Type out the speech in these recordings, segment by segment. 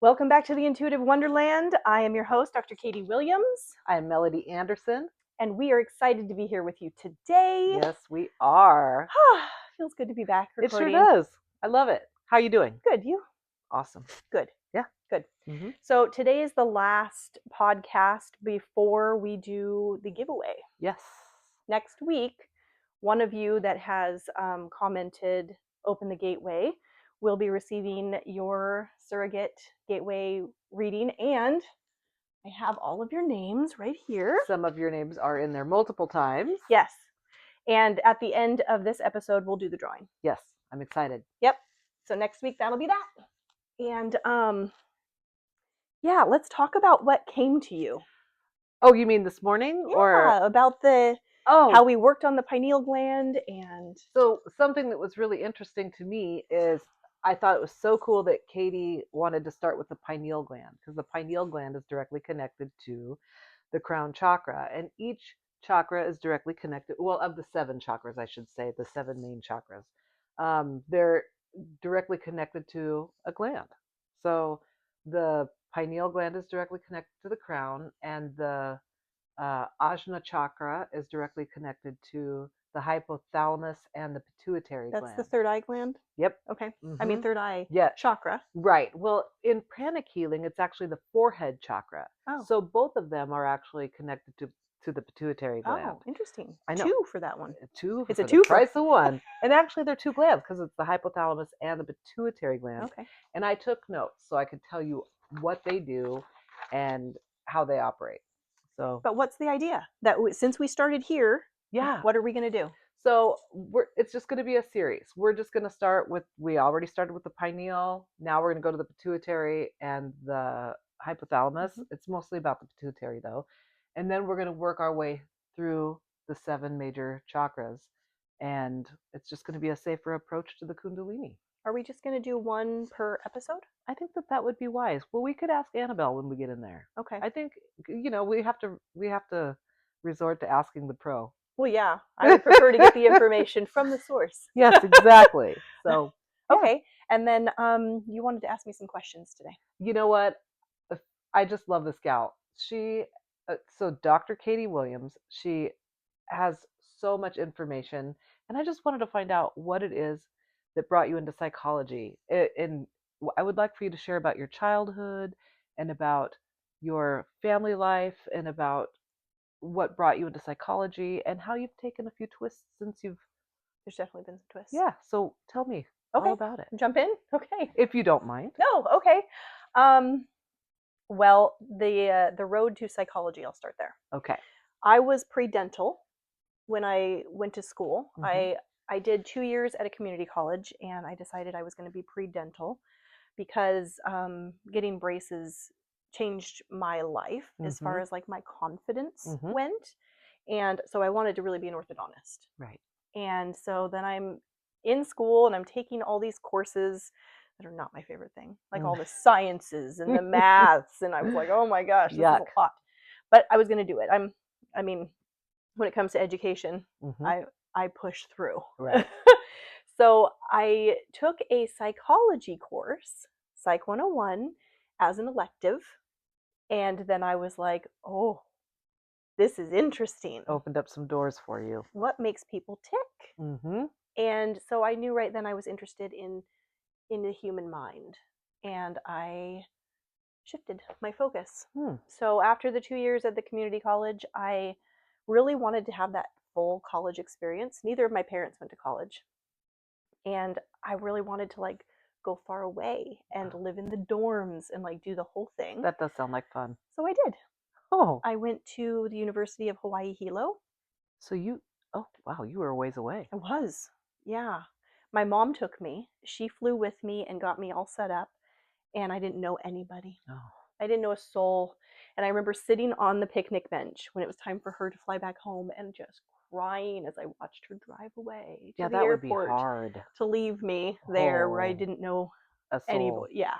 Welcome back to the Intuitive Wonderland. I am your host, Dr. Katie Williams, I'm Melody Anderson. and we are excited to be here with you today. Yes, we are. Feels good to be back It sure recording. does. I love it. How you doing? Good, you? Awesome. Good. Yeah. Good. Mm-hmm. So today is the last podcast before we do the giveaway. Yes. Next week, one of you that has commented, Open the Gateway, will be receiving your surrogate gateway reading, and I have all of your names right here. Some of your names are in there multiple times. Yes. And at the end of this episode, we'll do the drawing. Yes, I'm excited. Yep. So next week, that'll be that. And yeah, let's talk about what came to you. Oh, you mean this morning? Yeah, Or about oh, how we worked on the pineal gland. And so something that was really interesting to me is I thought it was so cool that Katie wanted to start with the pineal gland, because the pineal gland is directly connected to the crown chakra, and each chakra is directly connected. Well, of the 7 chakras, I should say, the 7 main chakras, they're directly connected to a gland. So the pineal gland is directly connected to the crown, and the Ajna chakra is directly connected to the hypothalamus and the pituitary that's gland. the third eye gland? Yep. Okay. Mm-hmm. I mean, third eye chakra. Right. Well, in pranic healing, it's actually the forehead chakra. Oh. So both of them are actually connected to the pituitary gland. Oh, interesting. I know. 2 for that one. Two. It's a for two the for price of one. And actually, they're 2 glands because it's the hypothalamus and the pituitary gland. Okay. And I took notes so I could tell you what they do and how they operate. So, But what's the idea? That since we started here, yeah, what are we going to do? So it's just going to be a series. We're just going to start with, we already started with the pineal. Now we're going to go to the pituitary and the hypothalamus. Mm-hmm. It's mostly about the pituitary though. And then we're going to work our way through the 7 major chakras. And it's just going to be a safer approach to the Kundalini. Are we just going to do 1 per episode? I think that would be wise. Well, we could ask Annabelle when we get in there. Okay. I think, we have to resort to asking the pro. Well, yeah, I would prefer to get the information from the source. Yes, exactly. So, okay. And then you wanted to ask me some questions today. You know what? I just love this gal. So Dr. Katie Williams, she has so much information, and I just wanted to find out what it is that brought you into psychology. And I would like for you to share about your childhood and about your family life and about what brought you into psychology and how you've taken a few twists since you've... There's definitely been some twists. Yeah, so tell me all about it. Jump in? Okay. If you don't mind. No, okay. Well, the road to psychology, I'll start there. Okay. I was pre-dental when I went to school. Mm-hmm. I did 2 years at a community college, and I decided I was going to be pre-dental because getting braces changed my life as far as like my confidence went. And so I wanted to really be an orthodontist. Right. And so then I'm in school and I'm taking all these courses that are not my favorite thing, like all the sciences and the maths. And I was like, oh my gosh, this is a lot. But I was going to do it. I mean, when it comes to education, I push through. Right. So I took a psychology course, Psych 101, as an elective. And then I was like, oh, this is interesting. Opened up some doors for you. What makes people tick? And so I knew right then I was interested in the human mind. And I shifted my focus. So after the 2 years at the community college, I really wanted to have that full college experience. Neither of my parents went to college. And I really wanted to like go far away and live in the dorms and like do the whole thing. That does sound like fun. So I did. Oh. I went to the University of Hawaii Hilo. So oh wow, you were a ways away. I was. Yeah. My mom took me. She flew with me and got me all set up. And I didn't know anybody. Oh. I didn't know a soul. And I remember sitting on the picnic bench when it was time for her to fly back home and just crying as I watched her drive away to the airport. Would be hard to leave me there where I didn't know anybody. Yeah.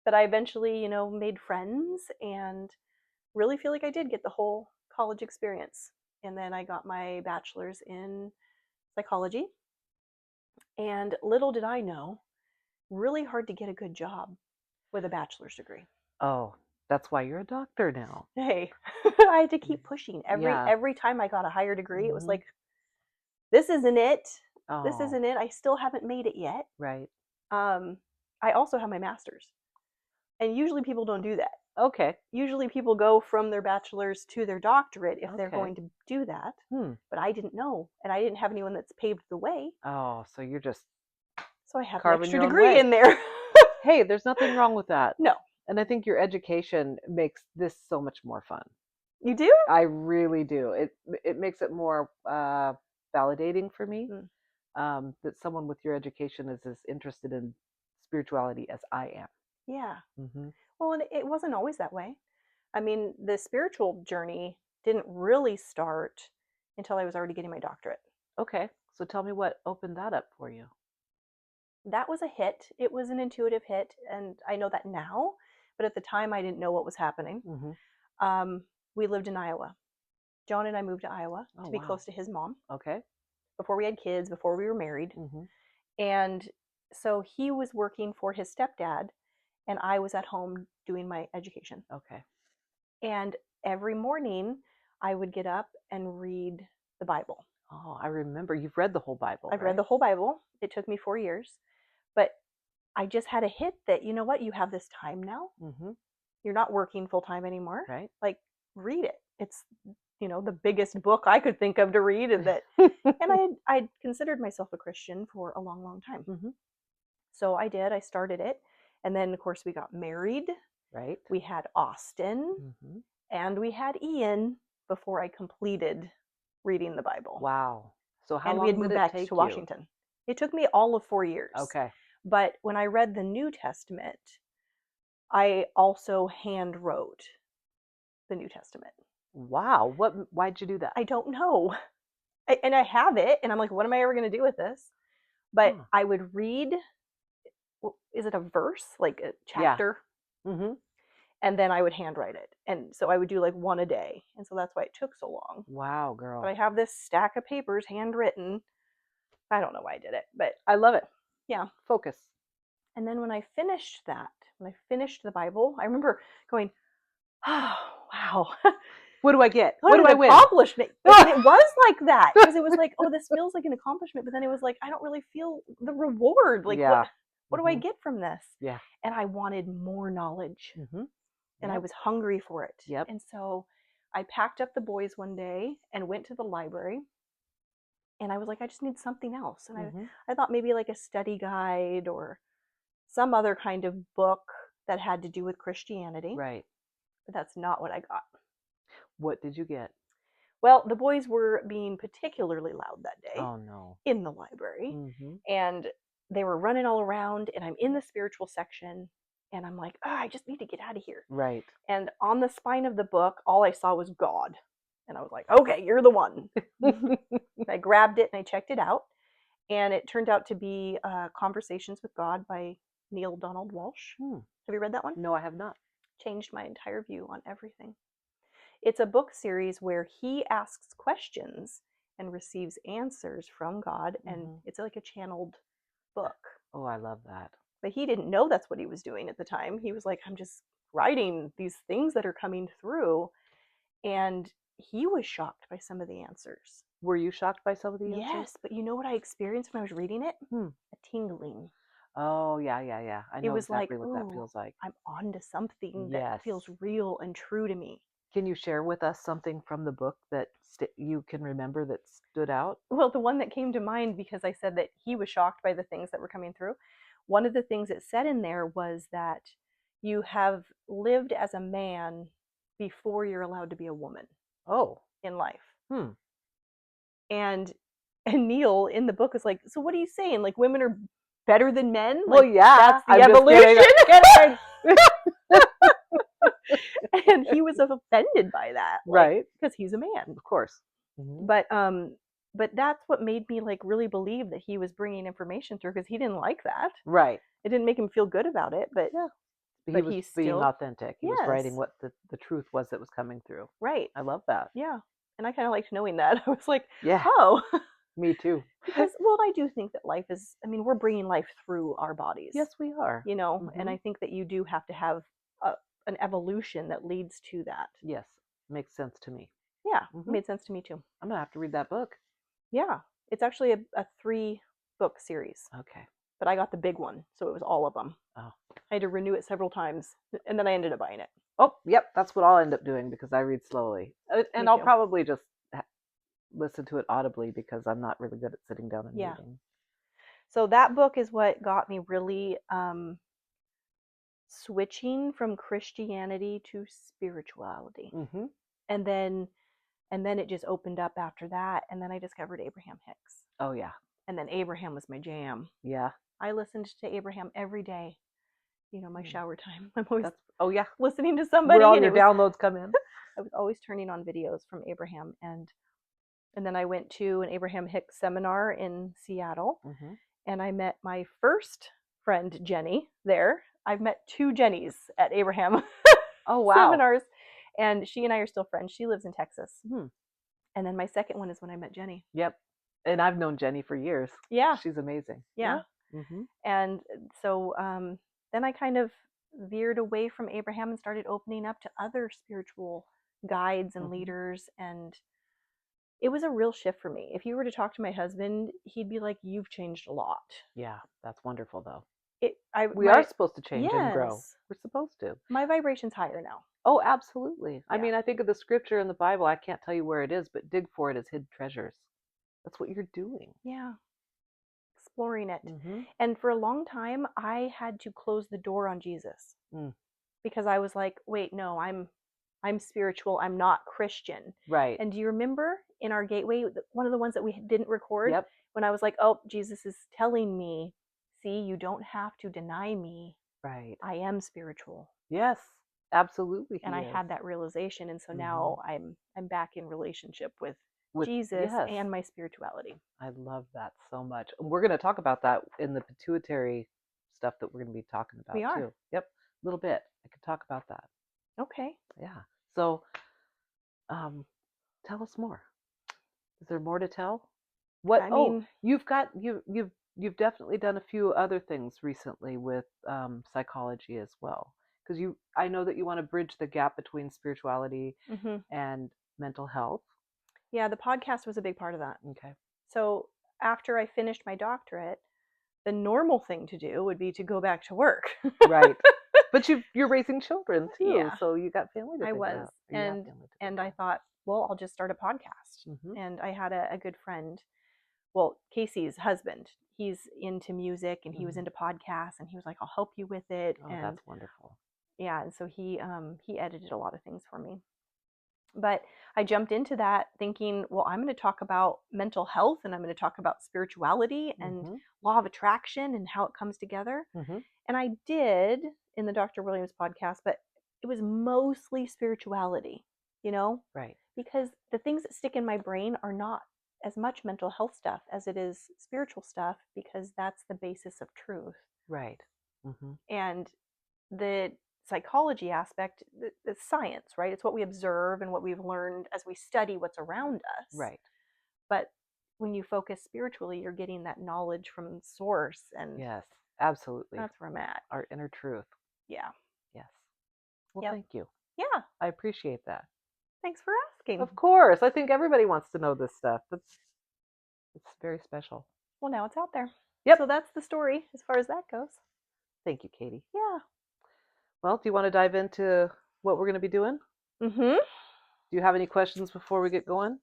But I eventually, made friends and really feel like I did get the whole college experience. And then I got my bachelor's in psychology. And little did I know, really hard to get a good job. with a bachelor's degree. Oh, that's why you're a doctor now. Hey, I had to keep pushing. Yeah. Every time I got a higher degree, it was Mhm. like, this isn't it. This Oh, isn't it. I still haven't made it yet. right. I also have my master's. And usually people don't do that. Okay. Usually people go from their bachelor's to their doctorate if they're Okay. going to do that. Hmm. But I didn't know. And I didn't have anyone that's paved the way. Oh, so you're just So I have an carving extra your own degree way. in there. Hey, there's nothing wrong with that. No. And I think your education makes this so much more fun. You do? I really do. It makes it more validating for me that someone with your education is as interested in spirituality as I am. Yeah. Mm-hmm. Well, and it wasn't always that way. I mean, the spiritual journey didn't really start until I was already getting my doctorate. Okay, so tell me what opened that up for you. That was a hit. It was an intuitive hit, and I know that now, but at the time I didn't know what was happening. Mm-hmm. We lived in Iowa. John and I moved to Iowa to be wow. close to his mom Okay. before we had kids, before we were married. Mm-hmm. And so he was working for his stepdad, and I was at home doing my education. Okay. And every morning I would get up and read the Bible. Oh, I remember you've read the whole Bible. I've right? read the whole Bible. It took me 4 years, but I just had a hit that, you know what, you have this time now. Mm-hmm. You're not working full time anymore. Right. Like, read it. It's, the biggest book I could think of to read. And I'd considered myself a Christian for a long, long time. Mm-hmm. So I did. I started it. And then, of course, we got married. Right. We had Austin. Mm-hmm. And we had Ian before I completed reading the Bible. Wow. So how and long we had did moved it back take to you? Washington. It took me all of 4 years. Okay. But when I read the New Testament, I also hand wrote the New Testament. Wow. Why'd you do that? I don't know. And I have it, and I'm like, what am I ever going to do with this? But I would read, is it a verse? Like a chapter? Yeah. Mm-hmm. And then I would handwrite it. And so I would do like one a day. And so that's why it took so long. Wow, girl. But I have this stack of papers handwritten. I don't know why I did it, but I love it. Yeah. Focus. And then when I finished the Bible, I remember going, oh, wow. What do I get? What do I win? Accomplishment. And it was like that. Because it was like, oh, this feels like an accomplishment. But then it was like, I don't really feel the reward. Like, yeah. what do I get from this? Yeah. And I wanted more knowledge. Mm-hmm. And I was hungry for it. Yep. And so I packed up the boys one day and went to the library. And I was like, I just need something else. And I thought maybe like a study guide or some other kind of book that had to do with Christianity. Right. But that's not what I got. What did you get? Well, the boys were being particularly loud that day. Oh, no. In the library. Mm-hmm. And they were running all around, and I'm in the spiritual section, and I'm like, I just need to get out of here. Right. And on the spine of the book, all I saw was God. And I was like, okay, you're the one. I grabbed it and I checked it out. And it turned out to be Conversations with God by Neil Donald Walsh. Have you read that one? No, I have not. Changed my entire view on everything. It's a book series where he asks questions and receives answers from God. And it's like a channeled book. Oh, I love that. But he didn't know that's what he was doing at the time. He was like, I'm just writing these things that are coming through. And he was shocked by some of the answers. Were you shocked by some of the answers? Yes, but you know what I experienced when I was reading it? A tingling. Oh, yeah. I know it was exactly like, what that feels like. I'm onto something that feels real and true to me. Can you share with us something from the book that you can remember that stood out? Well, the one that came to mind, because I said that he was shocked by the things that were coming through, one of the things it said in there was that you have lived as a man before you're allowed to be a woman. Oh. In life. And Neil in the book is like, so what are you saying? Like, women are better than men? Well, like, yeah. That's the evolution. And he was offended by that. Right. Because he's a man. Of course. But that's what made me like really believe that he was bringing information through, because he didn't like that. Right. It didn't make him feel good about it, but he was being authentic. He was writing what the truth was that was coming through. Right. I love that. Yeah. And I kind of liked knowing that. I was like, yeah. oh. Me too. Because, well, I do think that life is, I mean, we're bringing life through our bodies. Yes, we are. You know, and I think that you do have to have an evolution that leads to that. Yes, makes sense to me. Yeah, made sense to me too. I'm going to have to read that book. Yeah, it's actually a 3-book series. Okay. But I got the big one, so it was all of them. Oh. I had to renew it several times, and then I ended up buying it. Oh, yep, that's what I'll end up doing because I read slowly. And I'll probably just listen to it audibly because I'm not really good at sitting down and reading. So that book is what got me really switching from Christianity to spirituality. And then it just opened up after that, and then I discovered Abraham Hicks. Oh yeah. And then Abraham was my jam. Yeah. I listened to Abraham every day. You know, my shower time. I'm always listening to somebody. Where all your downloads come in. I was always turning on videos from Abraham, and then I went to an Abraham Hicks seminar in Seattle, and I met my first friend Jenny there. I've met 2 Jennies at Abraham seminars, and she and I are still friends. She lives in Texas. And then my second one is when I met Jenny. Yep. And I've known Jenny for years. Yeah. She's amazing. Yeah. And so then I kind of veered away from Abraham and started opening up to other spiritual guides and leaders, and it was a real shift for me. If you were to talk to my husband, he'd be like, "You've changed a lot." Yeah, that's wonderful though. We are supposed to change and grow. We're supposed to. My vibration's higher now. Oh, absolutely. Yeah. I mean, I think of the scripture in the Bible. I can't tell you where it is, but dig for it as hid treasures. That's what you're doing. Yeah. Exploring it. And for a long time, I had to close the door on Jesus because I was like, wait, no, I'm spiritual. I'm not Christian. Right. And do you remember in our gateway, one of the ones that we didn't record, when I was like, oh, Jesus is telling me, see, you don't have to deny me. Right. I am spiritual. Yes, absolutely. And I had that realization. And so now I'm back in relationship with Jesus and my spirituality. I love that so much. We're going to talk about that in the pituitary stuff that we're going to be talking about too. Yep. A little bit. I could talk about that. Okay. Yeah. So tell us more. Is there more to tell? What you've definitely done a few other things recently with psychology as well. Because I know that you want to bridge the gap between spirituality and mental health. Yeah, the podcast was a big part of that. Okay. So after I finished my doctorate, the normal thing to do would be to go back to work. Right. But you're raising children too, so you got family to think about. I was, and I thought, well, I'll just start a podcast. And I had a good friend, well, Casey's husband. He's into music and he was into podcasts, and he was like, I'll help you with it. Oh, and that's wonderful. Yeah, and so he edited a lot of things for me. But I jumped into that thinking, well, I'm going to talk about mental health, and I'm going to talk about spirituality and law of attraction and how it comes together. And I did in the Dr. Williams podcast, but it was mostly spirituality, you know? Right. Because the things that stick in my brain are not as much mental health stuff as it is spiritual stuff, because that's the basis of truth. Right. And the psychology aspect, the science, right? It's what we observe and what we've learned as we study what's around us. Right. But when you focus spiritually, you're getting that knowledge from source. And yes, absolutely. That's where I'm at. Our inner truth. Yeah. Yes. Well, thank you. Yeah. I appreciate that. Thanks for asking. Of course. I think everybody wants to know this stuff. It's very special. Well, now it's out there. Yep. So that's the story as far as that goes. Thank you, Katie. Yeah. Well, do you want to dive into what we're going to be doing? Do you have any questions before we get going?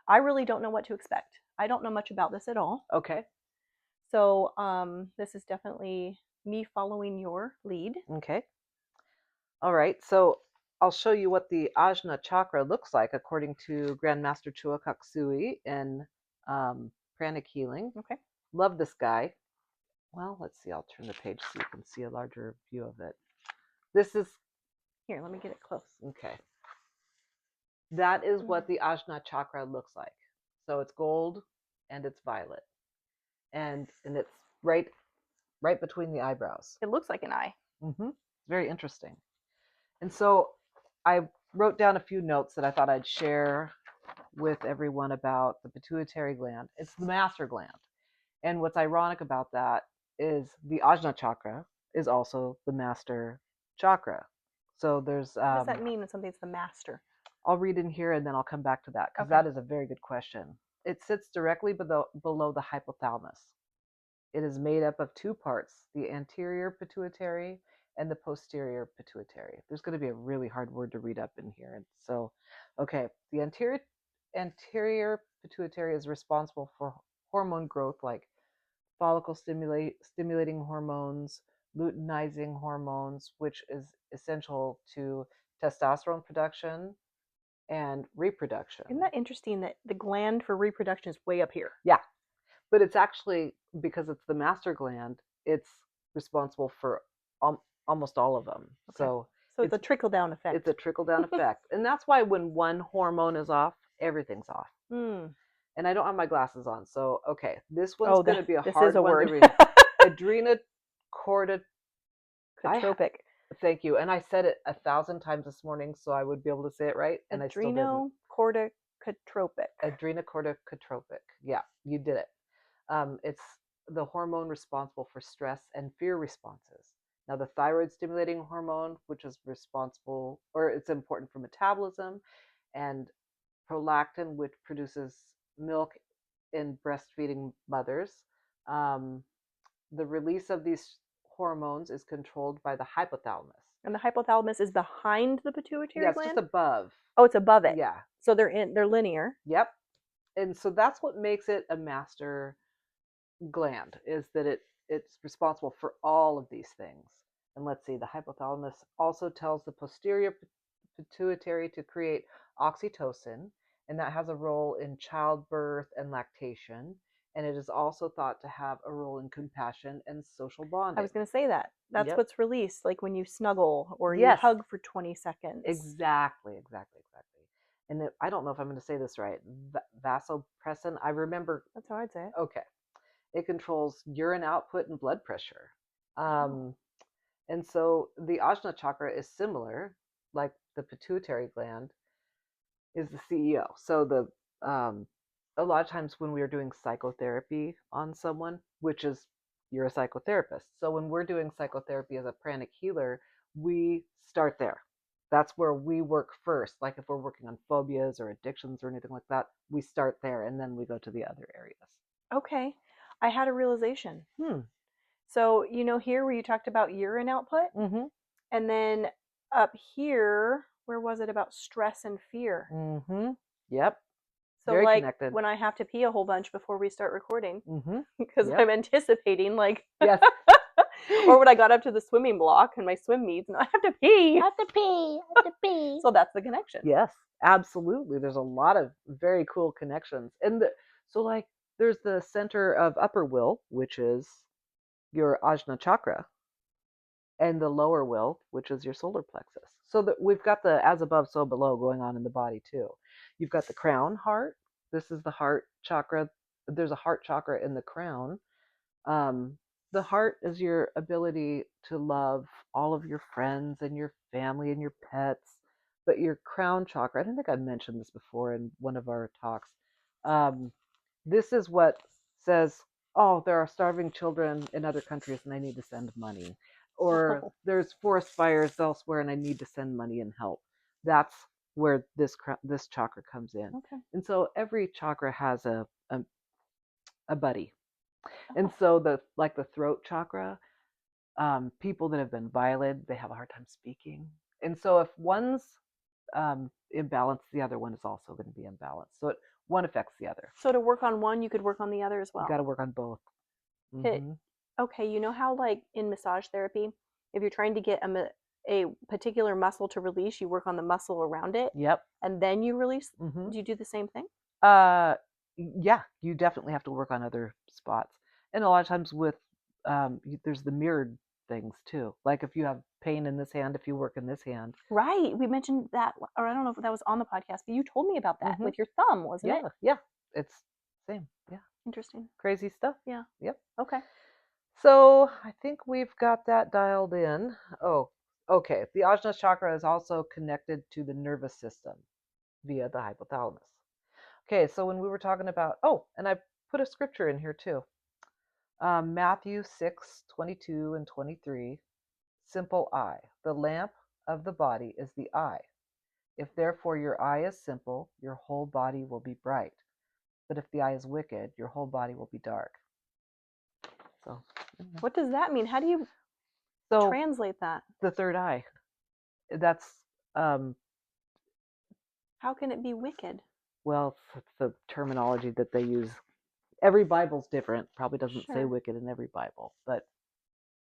I really don't know what to expect. I don't know much about this at all. Okay. So this is definitely me following your lead. Okay. All right. So I'll show you what the Ajna chakra looks like according to Grandmaster Chuakak Sui in Pranic Healing. Okay. Love this guy. Well, let's see. I'll turn the page so you can see a larger view of it. This is... Here, let me get it close. Okay. That is what the Ajna chakra looks like. So it's gold and it's violet. And it's right between the eyebrows. It looks like an eye. Very interesting. And so I wrote down a few notes that I thought I'd share with everyone about the pituitary gland. It's the master gland. And what's ironic about that is the Ajna chakra is also the master chakra. So there's What does that mean when something's the master? I'll read in here and then I'll come back to that because Okay. that is a very good question. It sits directly below the hypothalamus. It is made up of two parts, the anterior pituitary and the posterior pituitary. There's going to be a really hard word to read up in here. And so, okay, the anterior pituitary is responsible for hormone growth like follicle stimulating hormones, luteinizing hormones, which is essential to testosterone production and reproduction. Isn't that interesting that the gland for reproduction is way up here? Yeah, but it's actually, because it's the master gland, it's responsible for almost all of them. Okay. So it's a trickle-down effect. It's a trickle-down effect. And that's why when one hormone is off, everything's off. And I don't have my glasses on, so okay, this one's going to be a hard one to read. Adrenocorticotropic. Thank you. And I said it 1,000 times this morning, so I would be able to say it right. And Adrenocorticotropic. Adrenocorticotropic. Yeah, you did it. It's the hormone responsible for stress and fear responses. Now, the thyroid stimulating hormone, which is responsible, or it's important for metabolism, and prolactin, which produces milk in breastfeeding mothers. The release of these hormones is controlled by the hypothalamus. And the hypothalamus is behind the pituitary gland? Yeah, it's just above. Oh, it's above it. Yeah. So they're linear. Yep. And so that's what makes it a master gland, is that it's responsible for all of these things. And let's see, the hypothalamus also tells the posterior pituitary to create oxytocin, and that has a role in childbirth and lactation. And it is also thought to have a role in compassion and social bonding. I was going to say that. That's what's released, like when you snuggle or you hug for 20 seconds. Exactly. And I don't know if I'm going to say this right. Vasopressin, I remember. That's how I'd say it. Okay. It controls urine output and blood pressure. And so the Ajna chakra is similar, like the pituitary gland is the CEO. So a lot of times when we are doing psychotherapy on someone, which is, you're a psychotherapist. So when we're doing psychotherapy as a pranic healer, we start there. That's where we work first. Like if we're working on phobias or addictions or anything like that, we start there and then we go to the other areas. Okay. I had a realization. So, here where you talked about urine output, and then up here, where was it about stress and fear? Yep. So, very like connected. when I have to pee a whole bunch before we start recording, because I'm anticipating, like, yes. Or when I got up to the swimming block and my swim meets, and I have to pee. So that's the connection. Yes, absolutely. There's a lot of very cool connections. And so like there's the center of upper will, which is your Ajna chakra, and the lower will, which is your solar plexus. So that we've got the as above, so below going on in the body too. You've got the crown heart. This is the heart chakra. There's a heart chakra in the crown. The heart is your ability to love all of your friends and your family and your pets. But your crown chakra, I don't think I've mentioned this before in one of our talks. This is what says, oh, there are starving children in other countries and I need to send money. Or there's forest fires elsewhere and I need to send money and help. That's where this chakra comes in. Okay. And so every chakra has a buddy. And so the throat chakra, people that have been violated, they have a hard time speaking. And so if one's imbalanced, the other one is also going to be imbalanced. So one affects the other. So to work on one, you could work on the other as well. You got to work on both. Okay, you know how like in massage therapy, if you're trying to get a particular muscle to release, you work on the muscle around it. Yep. And then you release. Do you do the same thing? Yeah, you definitely have to work on other spots. And a lot of times with there's the mirrored things too. Like if you have pain in this hand, if you work in this hand. Right. We mentioned that, or I don't know if that was on the podcast, but you told me about that with your thumb, wasn't it? Yeah. It's same. Yeah. Interesting. Crazy stuff. Yeah. Yep. Okay. So I think we've got that dialed in. Oh, okay. The Ajna chakra is also connected to the nervous system via the hypothalamus. Okay, so when we were talking about, and I put a scripture in here too. Matthew 6:22 and 23. Simple eye. The lamp of the body is the eye. If therefore your eye is simple, your whole body will be bright. But if the eye is wicked, your whole body will be dark. So, What does that mean? How do you translate that? The third eye. That's how can it be wicked? Well, the terminology that they use. Every Bible's different. Probably doesn't say wicked in every Bible, but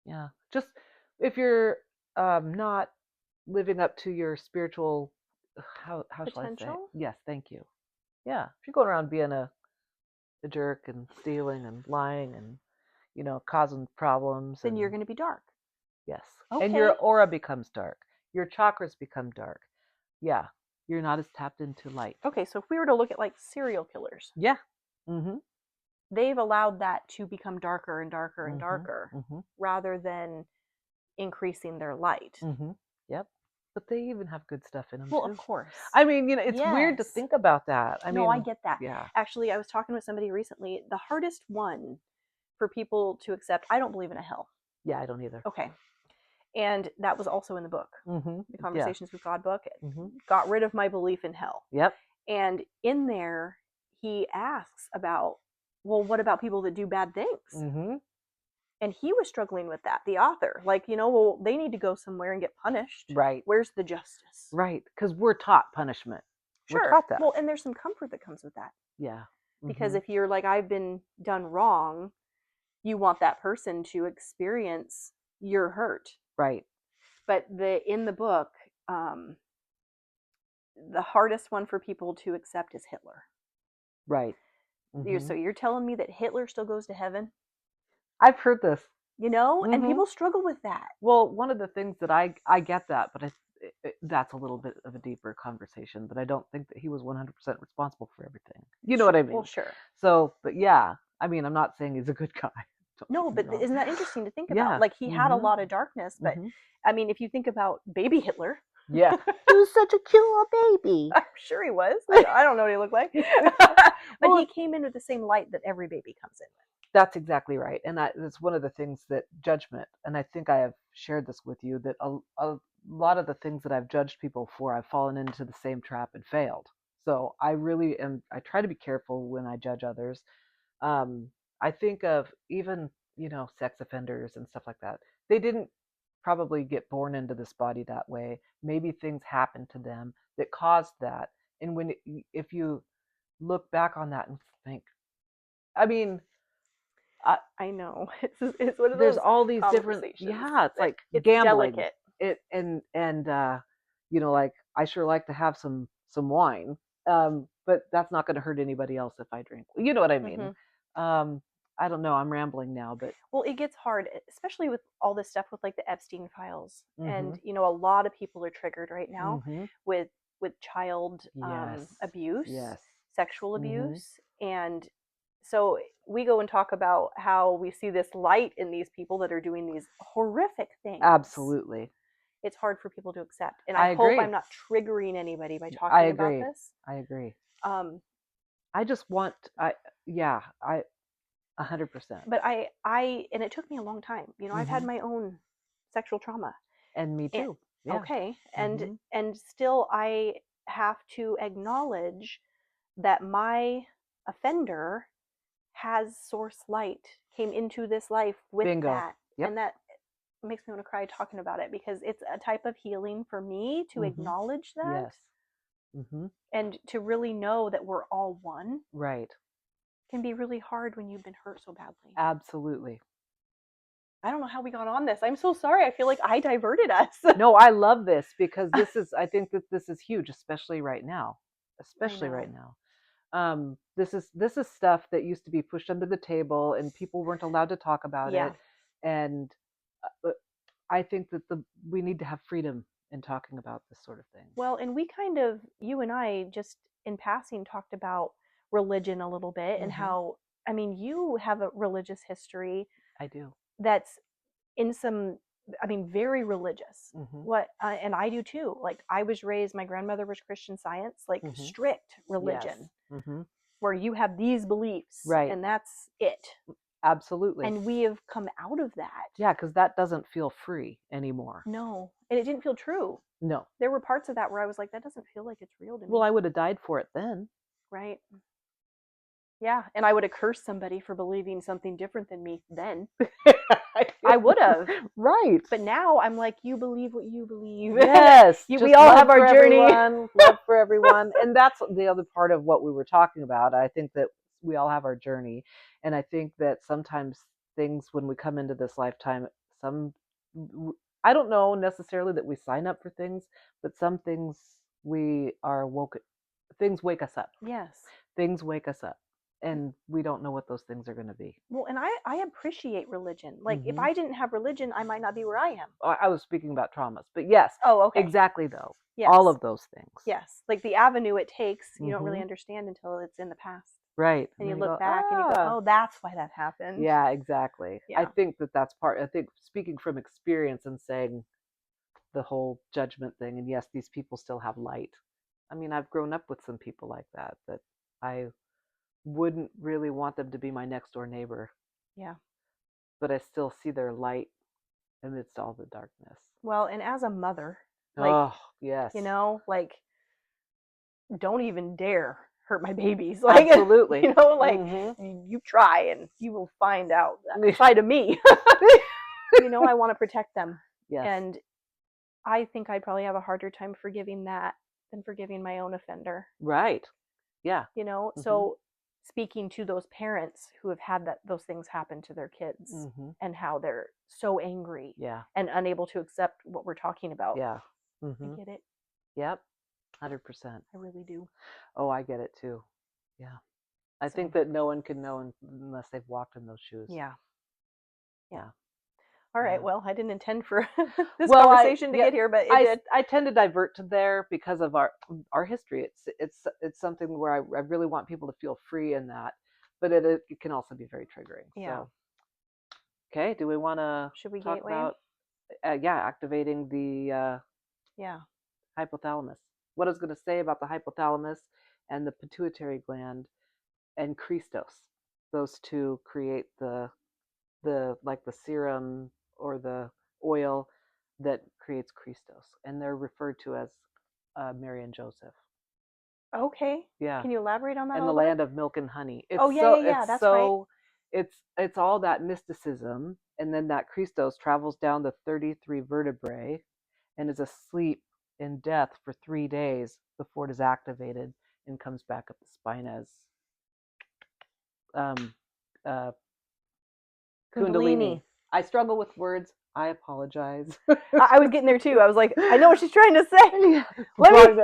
yeah, just if you're not living up to your spiritual, how shall I say it? Yes, thank you. Yeah, if you're going around being a jerk and stealing and lying and causing problems, then you're going to be dark. Yes, and your aura becomes dark. Your chakras become dark. Yeah, you're not as tapped into light. Okay, so if we were to look at like serial killers, yeah, they've allowed that to become darker and darker and darker, rather than increasing their light. Yep. But they even have good stuff in them. Well, of course. I mean, it's weird to think about that. I mean, I get that. Yeah. Actually, I was talking with somebody recently. The hardest one for people to accept, I don't believe in a hell. Yeah, I don't either. Okay. And that was also in the book, the Conversations with God book. Got rid of my belief in hell. Yep. And in there, he asks about, well, what about people that do bad things? And he was struggling with that, the author. Like, well, they need to go somewhere and get punished. Right. Where's the justice? Right. Because we're taught punishment. Sure. We're taught that. Well, and there's some comfort that comes with that. Yeah. Because if you're like, I've been done wrong, you want that person to experience your hurt. Right. But in the book, the hardest one for people to accept is Hitler. Right. So you're telling me that Hitler still goes to heaven? I've heard this. And people struggle with that. Well, one of the things that I get that, but that's a little bit of a deeper conversation, but I don't think that he was 100% responsible for everything. You know what I mean? Well, sure. So, but yeah, I mean, I'm not saying he's a good guy. No, but isn't that interesting to think about? Like, he had a lot of darkness, but I mean, if you think about baby Hitler. Yeah. He was such a cute little baby. I'm sure he was. I don't know what he looked like. But he came in with the same light that every baby comes in with. That's exactly right. And that's one of the things that judgment, and I think I have shared this with you, that a lot of the things that I've judged people for, I've fallen into the same trap and failed. So I really I try to be careful when I judge others. I think of even, sex offenders and stuff like that. They didn't probably get born into this body that way. Maybe things happened to them that caused that. And if you look back on that and think, I mean, I know it's one of there's all these different. Yeah, it's like it's gambling. Delicate. Like I sure like to have some wine, but that's not going to hurt anybody else if I drink. You know what I mean? I don't know. I'm rambling now, but well, it gets hard, especially with all this stuff with like the Epstein Files, and a lot of people are triggered right now with child abuse, sexual abuse, and so we go and talk about how we see this light in these people that are doing these horrific things. Absolutely. It's hard for people to accept. And I hope I'm not triggering anybody by talking about this. I agree. I just want, 100%. But and it took me a long time. I've had my own sexual trauma. And me too. Yeah. Okay. And still I have to acknowledge that my offender has source light, came into this life with that. Yep. And that makes me want to cry talking about it, because it's a type of healing for me to acknowledge that. Yes. And to really know that we're all one. Right. Can be really hard when you've been hurt so badly. Absolutely. I don't know how we got on this. I'm so sorry. I feel like I diverted us. No, I love this, because I think that this is huge, especially right now. This is stuff that used to be pushed under the table and people weren't allowed to talk about it. And I think that we need to have freedom in talking about this sort of thing. Well, and we you and I just in passing talked about religion a little bit, and how, I mean, you have a religious history. I do. That's in some I mean, very religious. And I do too. Like, I was raised, my grandmother was Christian Science, like strict religion, Yes. where you have these beliefs Right. and that's it. Absolutely. And we have come out of that. Yeah, because that doesn't feel free anymore. No. And it didn't feel true. No. There were parts of that where I was like, that doesn't feel like it's real to me. Well, I would have died for it then. Right. Yeah. And I would have cursed somebody for believing something different than me then. I would have. Right. But now I'm like, you believe what you believe. Yes. We all have our journey. Love for everyone. And that's the other part of what we were talking about. I think that we all have our journey. And I think that sometimes things, when we come into this lifetime, I don't know necessarily that we sign up for things, but some things things wake us up. Yes. Things wake us up. And we don't know what those things are going to be. Well, and I appreciate religion. Like, if I didn't have religion, I might not be where I am. I was speaking about traumas, but yes. Oh, okay. Exactly, though. Yes. All of those things. Yes. Like, the avenue it takes, you don't really understand until it's in the past. Right. And you look back and you go, oh, that's why that happened. Yeah, exactly. Yeah. I think that's part, I think speaking from experience and saying the whole judgment thing, and yes, these people still have light. I mean, I've grown up with some people like that I wouldn't really want them to be my next door neighbor. Yeah. But I still see their light amidst all the darkness. Well, and as a mother, like, oh, yes. You know, like, don't even dare hurt my babies. Like, absolutely. You know, like, you try and you will find out that side of me. You know, I want to protect them. Yes. And I think I'd probably have a harder time forgiving that than forgiving my own offender. Right. Yeah. You know, so speaking to those parents who have had those things happen to their kids and how they're so angry and unable to accept what we're talking about. Yeah. I get it. Yep. 100%. I really do. Oh, I get it too. Yeah. I think that no one can know unless they've walked in those shoes. Yeah. Yeah. All right. Well, I didn't intend for this conversation to get here, but it did. I tend to divert to there because of our history. It's something where I really want people to feel free in that, but it can also be very triggering. Yeah. So, okay. Do we want to talk about activating the hypothalamus? What I was going to say about the hypothalamus and the pituitary gland and Christos, those two create the like the serum or the oil that creates Christos, and they're referred to as Mary and Joseph. Okay. Yeah. Can you elaborate on that? And the land of milk and honey. It's that's right. It's all that mysticism, and then that Christos travels down the 33 vertebrae and is asleep in death for 3 days before it is activated and comes back up the spine as Kundalini. I struggle with words. I apologize. I was getting there too. I was like, I know what she's trying to say. Let me.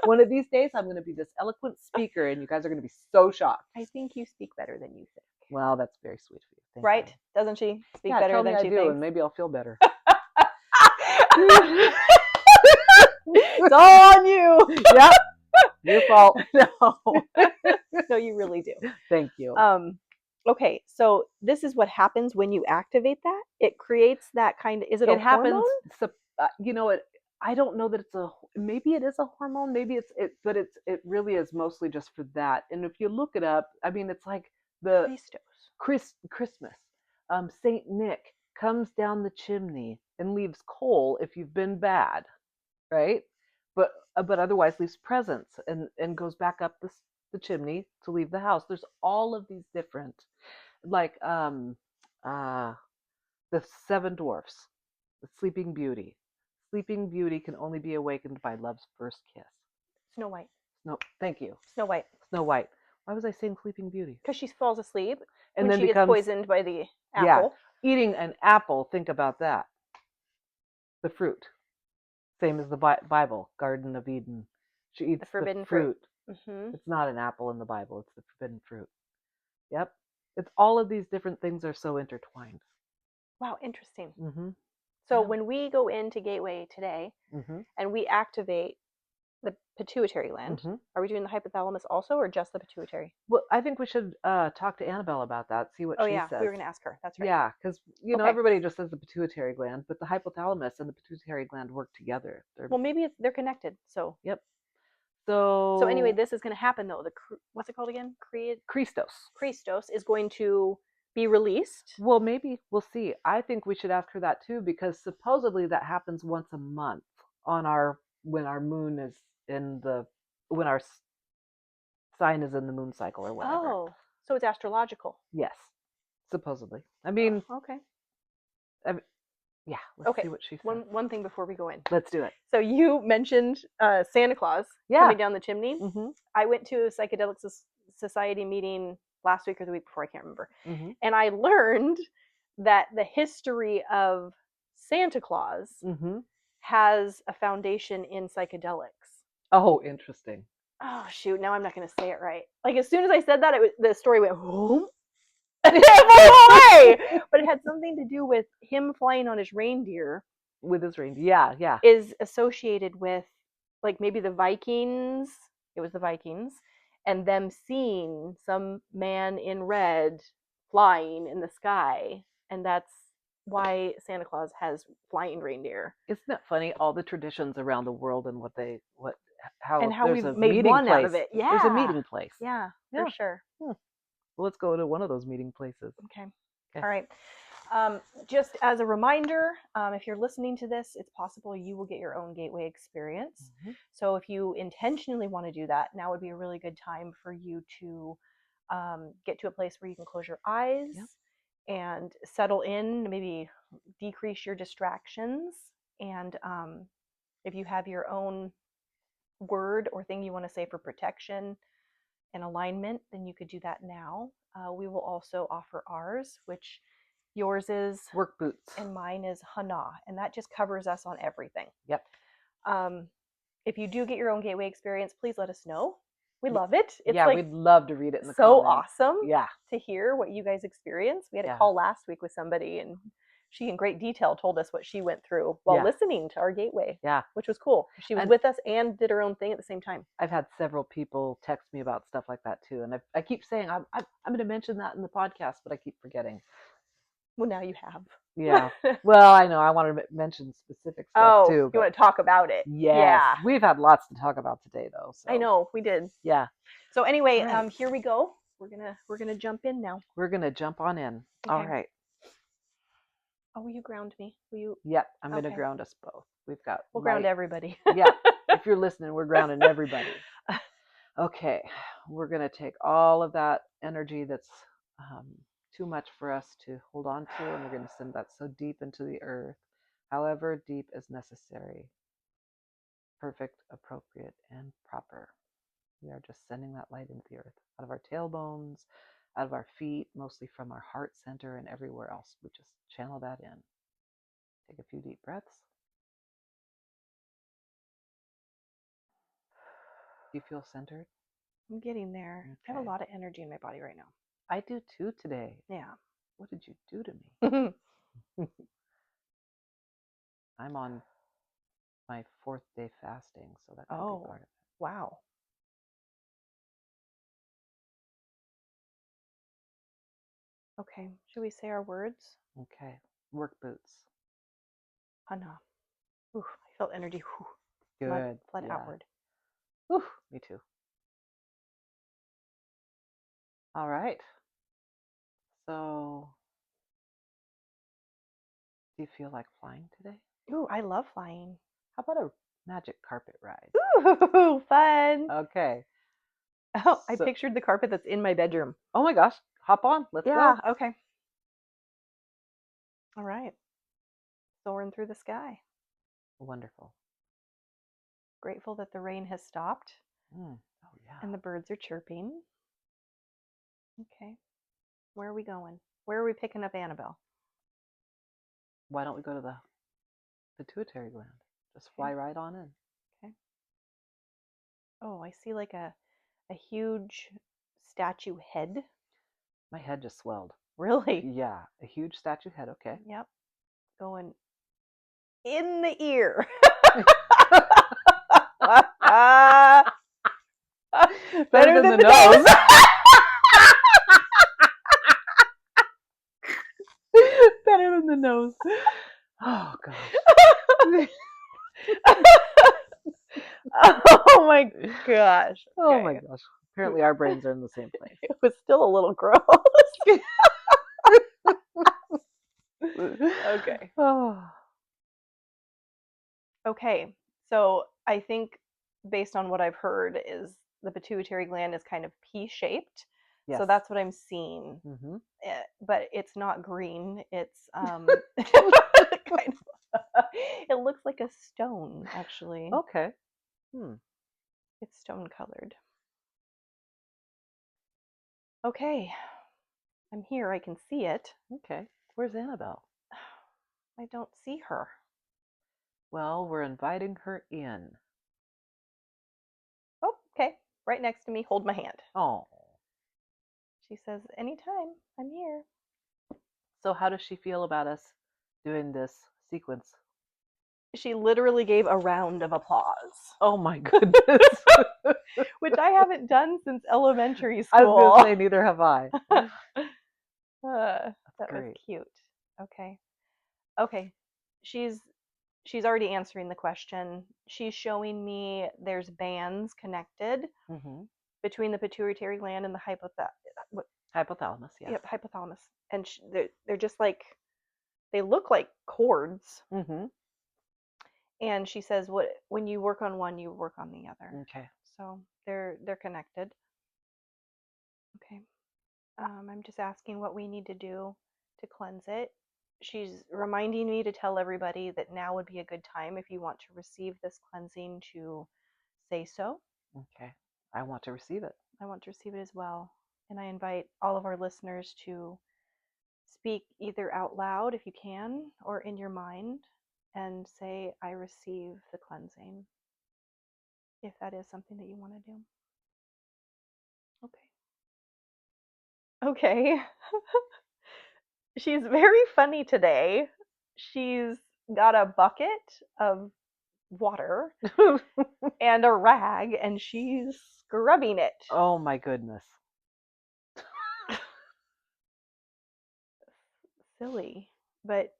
One of these days, I'm going to be this eloquent speaker, and you guys are going to be so shocked. I think you speak better than you think. Well, that's very sweet of you. Thank you. Doesn't she speak better than she thinks? And maybe I'll feel better. It's all on you. Yep. Your fault. No, you really do. Thank you. Okay, so this is what happens when you activate that. It creates that kind of. Is it a hormone? So, you know, I don't know that maybe it is a hormone. Maybe but it really is mostly just for that. And if you look it up, I mean, it's like the Christmas. Saint Nick comes down the chimney and leaves coal if you've been bad, right? But otherwise leaves presents and goes back up the chimney to leave the house. There's all of these different, like the seven dwarfs, the Sleeping Beauty. Sleeping Beauty can only be awakened by love's first kiss. Snow White. Thank you. Snow White. Snow White. Why was I saying Sleeping Beauty? Because she falls asleep and when then she gets poisoned by the apple. Yeah, eating an apple. Think about that. The fruit. Same as the Bible, Garden of Eden. She eats the forbidden fruit. It's not an apple in the Bible. It's the forbidden fruit. Yep. It's all of these different things are so intertwined. Wow, interesting. So when we go into Gateway today and we activate The pituitary gland. Are we doing the hypothalamus also, or just the pituitary? Well, I think we should talk to Annabelle about that, see what she yeah, says. we were going to ask her. That's right. Yeah, because Okay. everybody just says the pituitary gland, but the hypothalamus and the pituitary gland work together. Well, maybe they're connected. So Yep. So anyway, this is going to happen though. What's it called again? Christos is going to be released. Well, maybe we'll see. I think we should ask her that too, because supposedly that happens once a month on when our moon is when our sign is in the moon cycle or whatever. Oh, so it's astrological. Yes, supposedly. I mean, okay. Yeah, let's see what she says. One thing before we go in. Let's do it. So you mentioned Santa Claus coming down the chimney. I went to a psychedelic society meeting last week or the week before, I can't remember. And I learned that the history of Santa Claus has a foundation in psychedelics. Oh, interesting. Oh, shoot. Now I'm not going to say it right. Like, as soon as I said that, the story went, boom. But it had something to do with him flying on his reindeer. With his reindeer, yeah. Is associated with, like, maybe the Vikings. It was the Vikings. And them seeing some man in red flying in the sky. And that's why Santa Claus has flying reindeer. Isn't that funny? All the traditions around the world and how we've made one out of it. Yeah. There's a meeting place. Yeah, for sure. Well, let's go to one of those meeting places. Okay. All right. Just as a reminder, if you're listening to this, it's possible you will get your own gateway experience. So if you intentionally want to do that, now would be a really good time for you to get to a place where you can close your eyes and settle in, maybe decrease your distractions. And if you have your own word or thing you want to say for protection and alignment, then you could do that now. We will also offer ours, which yours is work boots and mine is Ajna, and that just covers us on everything. Yep. If you do get your own gateway experience, please let us know. We love it. It's we'd love to read it in the comments. So awesome. Yeah. To hear what you guys experience. We had a call last week with somebody, and she in great detail told us what she went through while listening to our gateway. Yeah. Which was cool. She was with us and did her own thing at the same time. I've had several people text me about stuff like that too. And I keep saying, I'm going to mention that in the podcast, but I keep forgetting. Well, now you have. Yeah. Well, I know. I want to mention specific stuff too. You want to talk about it. Yes. Yeah. We've had lots to talk about today though. So. I know, we did. Yeah. So anyway, here we go. We're gonna jump in now. We're gonna jump on in. Okay. All right. Oh, will you ground me? Will you? Yep, I'm gonna ground us both. We'll ground everybody. Yeah. If you're listening, we're grounding everybody. Okay. We're gonna take all of that energy that's too much for us to hold on to, and we're gonna send that so deep into the earth, however deep is necessary. Perfect, appropriate, and proper. We are just sending that light into the earth, out of our tailbones, out of our feet, mostly from our heart center and everywhere else. We just channel that in. Take a few deep breaths. Do you feel centered? I'm getting there. Okay. I have a lot of energy in my body right now. I do too today. Yeah. What did you do to me? I'm on my 4th day fasting, so that could be part of it. Wow. Okay, should we say our words? Okay. Work boots. Ajna. Ooh, I felt energy. Ooh. Good. Flood outward. Ooh, me too. All right. So, do you feel like flying today? Ooh, I love flying. How about a magic carpet ride? Ooh, fun. Okay. Oh, I pictured the carpet that's in my bedroom. Oh my gosh. Hop on. Let's go. Yeah, okay. All right. Soaring through the sky. Wonderful. Grateful that the rain has stopped. Oh, yeah. And the birds are chirping. Okay. Where are we going? Where are we picking up Annabelle? Why don't we go to the pituitary gland? Just fly right on in. Okay. Oh, I see like a huge statue head. My head just swelled. Really? Yeah, a huge statue head. Okay. Yep. Going in the ear. Better than the nose. Better than the nose. Oh gosh. Oh my gosh. Oh my Okay. gosh. Apparently our brains are in the same place. It was still a little gross. Okay. Oh. Okay. So I think based on what I've heard is the pituitary gland is kind of pea-shaped. Yes. So that's what I'm seeing. Mm-hmm. But it's not green. It's kind it looks like a stone, actually. Okay. Hmm. It's stone colored. Okay. I'm here. I can see it. Okay. Where's Annabelle? I don't see her. Well, we're inviting her in. Oh, okay. Right next to me. Hold my hand. Oh. She says, anytime. I'm here. So how does she feel about us doing this sequence? She literally gave a round of applause. Oh my goodness. Which I haven't done since elementary school. I was going to say, neither have I. That great. was cute. Okay. Okay. She's already answering the question. She's showing me there's bands connected between the pituitary gland and the Hypothalamus, yes. Yep, hypothalamus. And they're just like, they look like cords. And she says, when you work on one, you work on the other. Okay. So they're connected. Okay. I'm just asking what we need to do to cleanse it. She's reminding me to tell everybody that now would be a good time if you want to receive this cleansing to say so. Okay. I want to receive it. I want to receive it as well. And I invite all of our listeners to speak either out loud if you can or in your mind and say, I receive the cleansing, if that is something that you want to do. Okay. Okay. She's very funny today. She's got a bucket of water and a rag and she's scrubbing it. Oh my goodness. Silly. But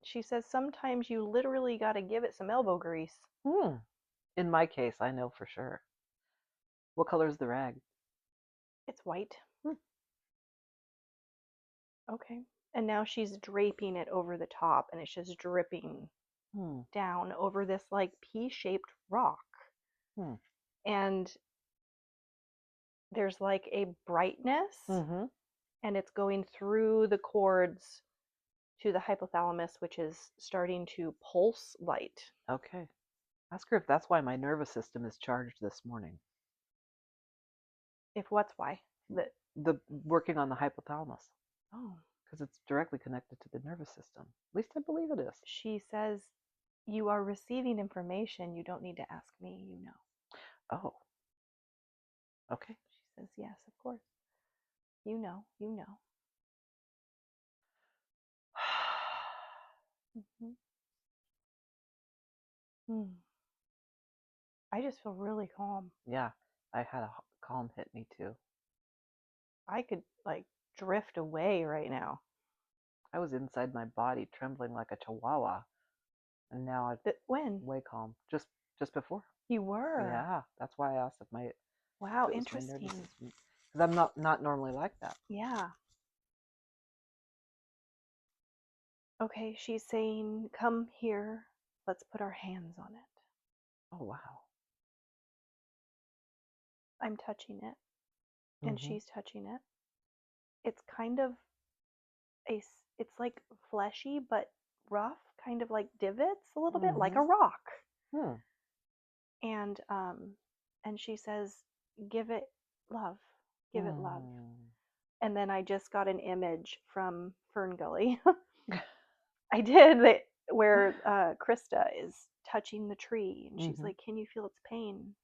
she says sometimes you literally got to give it some elbow grease. In my case, I know for sure. What color is the rag? It's white. Okay. And now she's draping it over the top and it's just dripping down over this like pea-shaped rock. And there's like a brightness and it's going through the cords to the hypothalamus, which is starting to pulse light. Okay. Ask her if that's why my nervous system is charged this morning. If what's why? The working on the hypothalamus. Oh. Because it's directly connected to the nervous system. At least I believe it is. She says, you are receiving information. You don't need to ask me. You know. Oh. Okay. She says, yes, of course. You know. You know. I just feel really calm. Yeah. I had a calm hit me too. I could like drift away right now. I was inside my body trembling like a chihuahua. And now I'm way calm. Just before. You were? Yeah. That's why I asked if my wow, interesting. Because I'm not normally like that. Yeah. Okay, she's saying, come here. Let's put our hands on it. Oh, wow. I'm touching it. And she's touching it. It's kind of it's like fleshy but rough, kind of like divots a little bit, like a rock. And she says, give it love. Give it love. And then I just got an image from Fern Gully. I did that where Krista is touching the tree and she's like, can you feel its pain?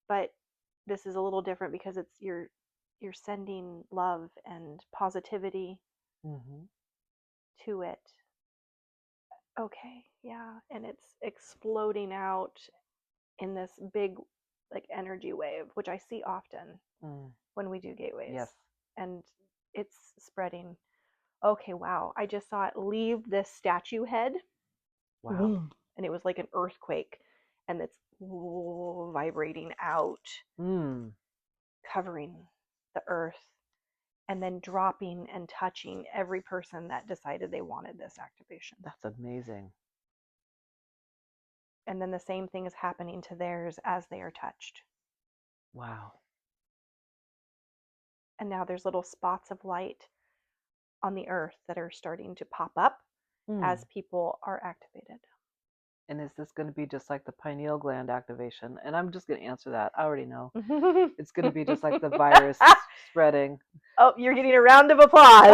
But this is a little different because it's you're sending love and positivity to it. Okay, yeah, and it's exploding out in this big like energy wave, which I see often when we do gateways. Yes. And it's spreading. Okay, wow. I just saw it leave this statue head. Wow. And it was like an earthquake. And it's vibrating out, covering the earth, and then dropping and touching every person that decided they wanted this activation. That's amazing. And then the same thing is happening to theirs as they are touched. Wow. And now there's little spots of light on the earth that are starting to pop up as people are activated. And is this going to be just like the pineal gland activation? And I'm just going to answer that. I already know. It's going to be just like the virus spreading. Oh, you're getting a round of applause.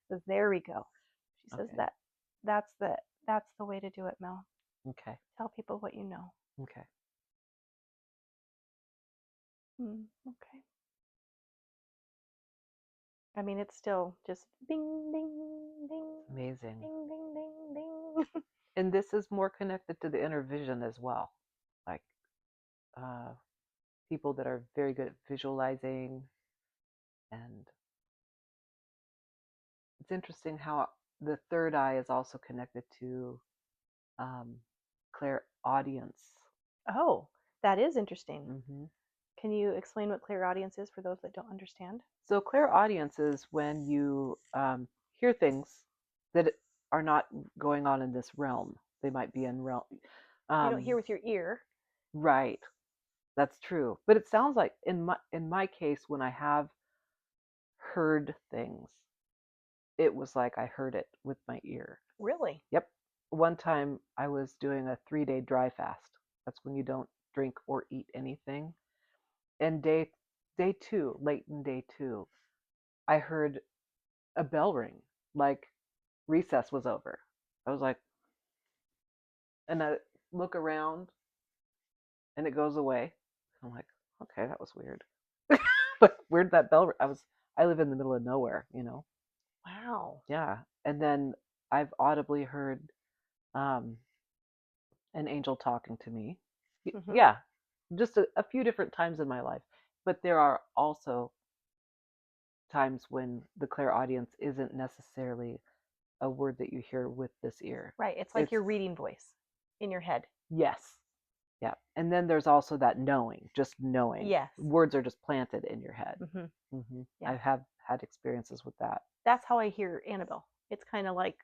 So there we go. She says Okay. that's the way to do it, Mel. Okay. Tell people what you know. Okay. Okay. I mean, it's still just ding, ding, ding. Amazing. Ding, ding, ding, ding. And this is more connected to the inner vision as well. Like people that are very good at visualizing. And it's interesting how the third eye is also connected to clairaudience. Oh, that is interesting. Mm-hmm. Can you explain what clairaudience is for those that don't understand? So clairaudience is when you hear things that are not going on in this realm. They might be in realm. You don't hear with your ear. Right. That's true. But it sounds like in my case, when I have heard things, it was like I heard it with my ear. Really? Yep. One time I was doing a 3-day dry fast. That's when you don't drink or eat anything. And day two, late in day two, I heard a bell ring, like recess was over. I was like, and I look around and it goes away. I'm like, okay, that was weird. But where'd that bell? I live in the middle of nowhere, you know. Wow. Yeah, and then I've audibly heard an angel talking to me. Mm-hmm. Yeah, just a few different times in my life. But there are also times when the clairaudience isn't necessarily a word that you hear with this ear. Right. It's like your reading voice in your head. Yes. Yeah. And then there's also that knowing, just knowing. Yes. Words are just planted in your head. Mm-hmm. Mm-hmm. Yeah. I have had experiences with that. That's how I hear Annabelle. It's kind of like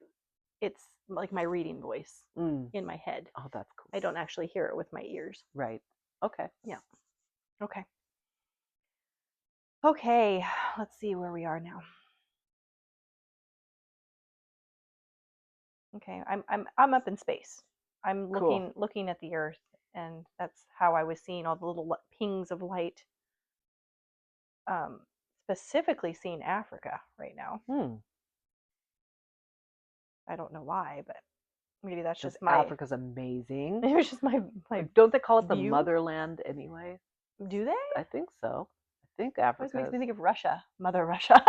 my reading voice in my head. Oh, that's cool. I don't actually hear it with my ears. Right. Okay. Yeah. Okay. Okay. Let's see where we are now. Okay. I'm up in space. I'm looking at the earth, and that's how I was seeing all the little pings of light. Specifically seeing Africa right now. I don't know why, but maybe that's just my Africa's amazing. Maybe it's just my Don't they call it view? the motherland anyway? Do they? I think so. I think Africa always makes me think of Russia, Mother Russia.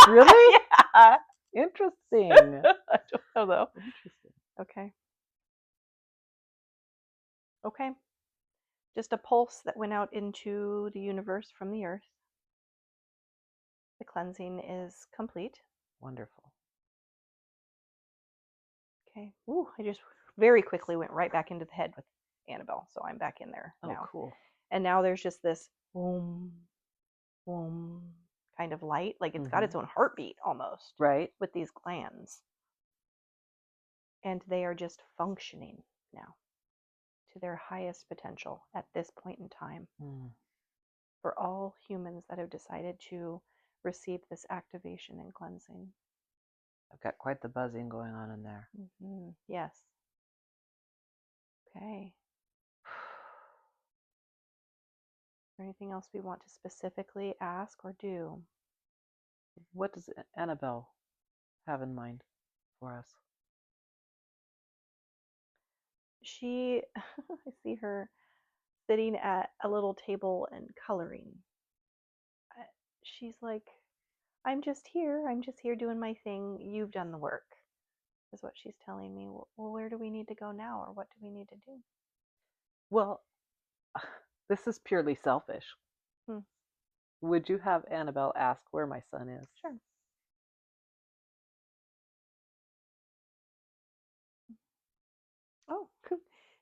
Really? Yeah. Interesting. I don't know though. Interesting. Okay. Okay. Just a pulse that went out into the universe from the earth. The cleansing is complete. Wonderful. Okay. Ooh, I just very quickly went right back into the head with Annabelle, so I'm back in there now. Oh, cool. And now there's just this boom, boom kind of light. Like it's got its own heartbeat almost. Right. With these glands. And they are just functioning now to their highest potential at this point in time. For all humans that have decided to receive this activation and cleansing. I've got quite the buzzing going on in there. Yes. Okay. Is there anything else we want to specifically ask or do? What does Annabelle have in mind for us? I see her sitting at a little table and coloring. She's like, I'm just here doing my thing. You've done the work, is what she's telling me. Well, where do we need to go now, or what do we need to do? Well, this is purely selfish. Hmm. Would you have Annabelle ask where my son is? Sure. Oh,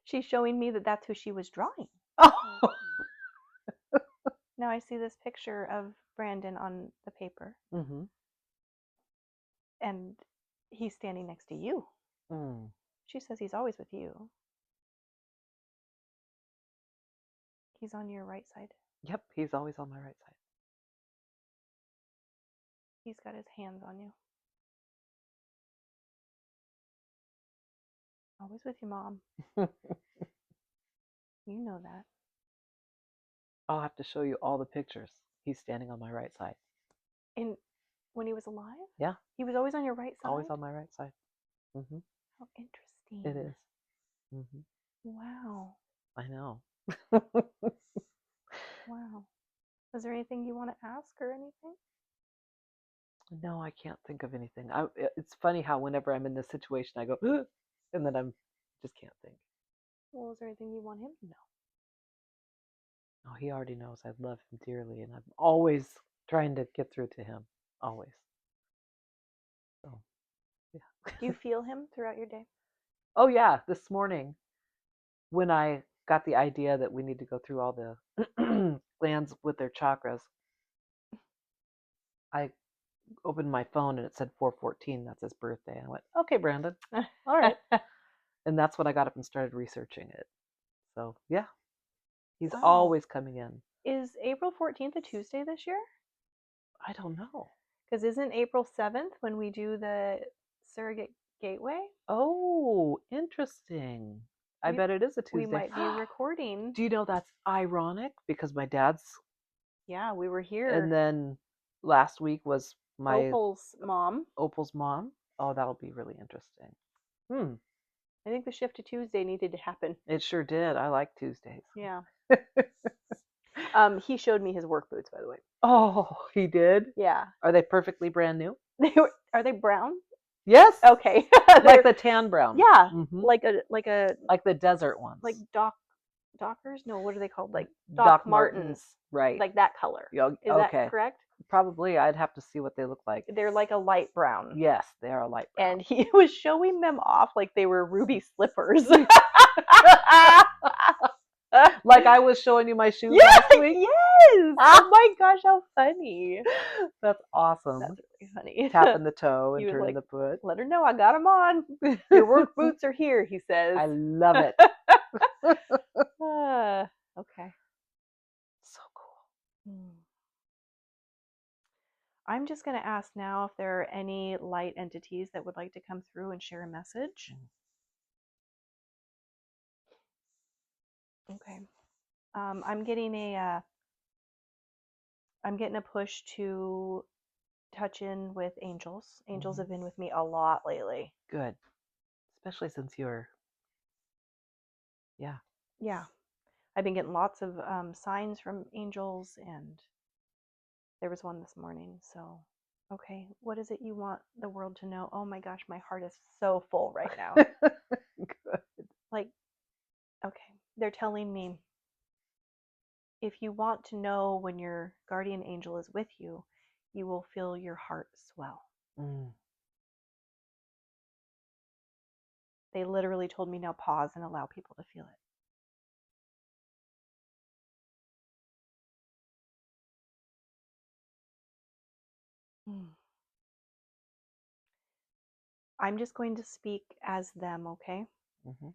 she's showing me that that's who she was drawing. Oh. Now I see this picture of Brandon on the paper, Mm-hmm. and he's standing next to you. Mm. She says he's always with you. He's on your right side. Yep, he's always on my right side. He's got his hands on you. Always with you, Mom. You know that. I'll have to show you all the pictures. He's standing on my right side. And when he was alive? Yeah. He was always on your right side? Always on my right side. Mm-hmm. How interesting. It is. Mm-hmm. Wow. I know. Wow. Is there anything you want to ask or anything? No, I can't think of anything. It's funny how whenever I'm in this situation, I go, "Ugh," and then I'm just can't think. Well, is there anything you want him to know? Oh, he already knows I love him dearly, and I'm always trying to get through to him. Always. So, yeah. Do you feel him throughout your day? Oh, yeah. This morning, when I got the idea that we need to go through all the glands with their chakras, I opened my phone and it said 414. That's his birthday. And I went, okay, Brandon. All right. And that's when I got up and started researching it. So, yeah, he's Wow. always coming in. Is April 14th a Tuesday this year? I don't know. Because isn't April 7th when we do the surrogate gateway? Oh, interesting. I bet it is a Tuesday. We might be recording. Do you know that's ironic? Because my dad's. Yeah, we were here. And then last week was my Opal's mom. Opal's mom. Oh, that'll be really interesting. I think the shift to Tuesday needed to happen. It sure did. I like Tuesdays. Yeah. He showed me his work boots, by the way. Oh, he did? Yeah. Are they perfectly brand new? Are they brown? Yes. Okay. Like the tan brown. Yeah. Mm-hmm. Like the desert ones. Like Dockers? No, what are they called? Like Doc Martens. Right. Like that color. Is that correct? Probably. I'd have to see what they look like. They're like a light brown. Yes, they are a light brown. And he was showing them off like they were ruby slippers. Like I was showing you my shoes last week? Yes! Oh my gosh, how funny. That's awesome. That's really funny. Tapping the toe and turning the foot. Let her know I got them on. Your work boots are here, he says. I love it. Okay. So cool. I'm just going to ask now if there are any light entities that would like to come through and share a message. Okay. I'm getting a push to touch in with angels. Angels have been with me a lot lately. Good. Especially since you're. Yeah. Yeah. I've been getting lots of signs from angels, and there was one this morning. So, okay, what is it you want the world to know? Oh my gosh, my heart is so full right now. Good. Like, okay, they're telling me if you want to know when your guardian angel is with you, you will feel your heart swell. They literally told me now pause and allow people to feel it. I'm just going to speak as them, okay? Mm-hmm.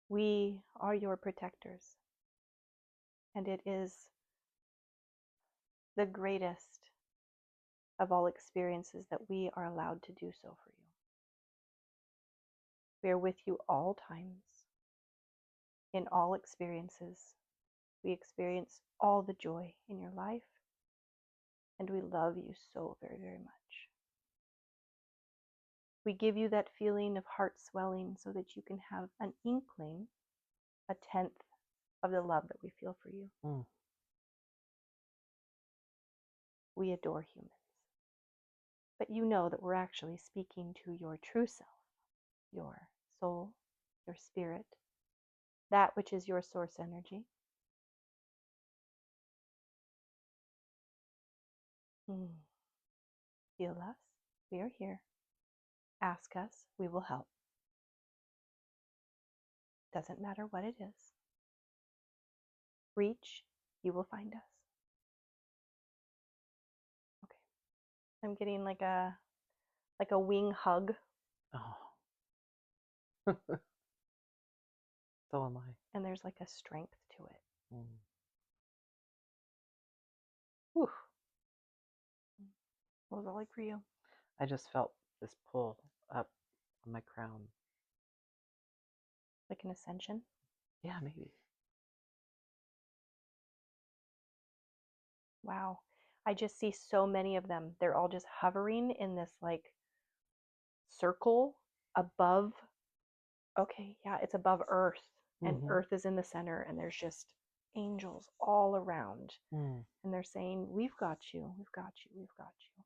We are your protectors. And it is the greatest of all experiences that we are allowed to do so for you. We are with you all times, in all experiences. We experience all the joy in your life, and we love you so very, very much. We give you that feeling of heart swelling so that you can have an inkling, a tenth of the love that we feel for you. We adore humans. But you know that we're actually speaking to your true self, your soul, your spirit, that which is your source energy. Feel us. We are here. Ask us. We will help. Doesn't matter what it is. Reach. You will find us. Okay. I'm getting like a wing hug. Oh. So am I. And there's like a strength to it. Whew. What was that like for you? I just felt this pull up on my crown. Like an ascension? Yeah, maybe. Wow. I just see so many of them. They're all just hovering in this like circle above. Okay, yeah, it's above Earth. And Earth is in the center, and there's just angels all around. And they're saying, we've got you, we've got you, we've got you.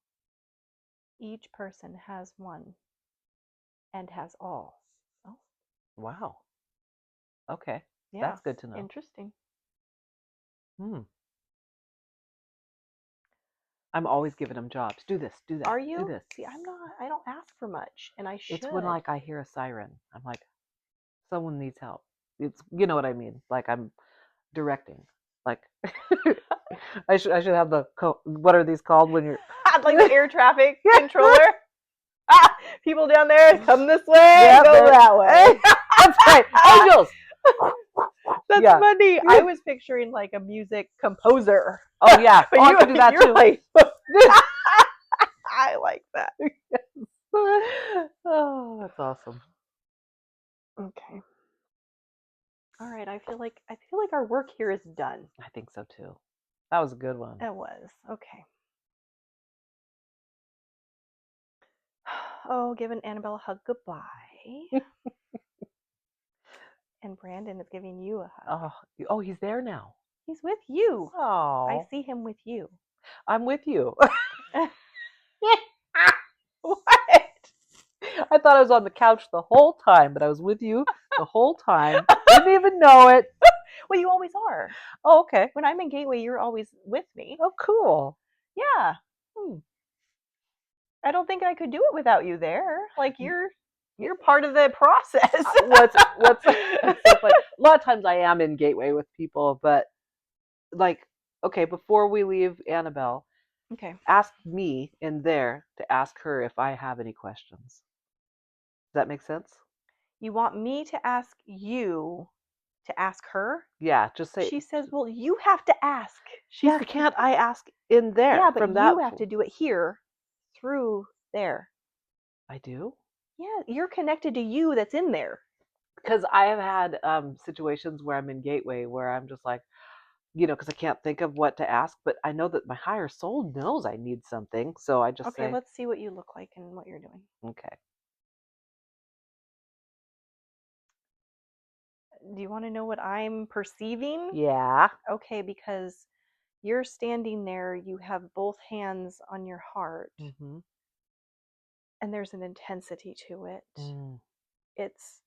Each person has one and has all. Oh. Wow. Okay. Yeah. That's good to know. Interesting. I'm always giving them jobs. Do this, do that. Are you? Do this. See, I'm not, I don't ask for much, and I should. It's when like I hear a siren. I'm like, someone needs help. It's, you know what I mean? Like I'm directing. Like I should have the what are these called when you're like the air traffic controller. People down there, come this way, go that way. That's right. Angels. That's funny. I was picturing like a music composer. Oh yeah. But I can do that too. Like, I like that. Oh, that's awesome. Okay. All right. I feel like our work here is done. I think so too. That was a good one. It was. Okay. Oh, giving Annabelle a hug goodbye. And Brandon is giving you a hug. Oh, he's there now. He's with you. Oh. I see him with you. I'm with you. What? I thought I was on the couch the whole time, but I was with you the whole time. Didn't even know it. Well, you always are. Oh, okay. When I'm in Gateway, you're always with me. Oh, cool. Yeah. I don't think I could do it without you there. Like you're part of the process. What's so funny? A lot of times I am in Gateway with people, but like, okay, before we leave Annabelle, okay, ask me in there to ask her if I have any questions. Does that make sense? You want me to ask you to ask her? Yeah, just say. She says, "Well, you have to ask." Can't I ask in there? Yeah, but you have to do it here through there. I do? Yeah, you're connected to you that's in there. Because I have had situations where I'm in Gateway where I'm just like, because I can't think of what to ask, but I know that my higher soul knows I need something, so I just say. Okay, let's see what you look like and what you're doing. Okay. Do you want to know what I'm perceiving? Yeah. Okay, because you're standing there, you have both hands on your heart, and there's an intensity to it. It's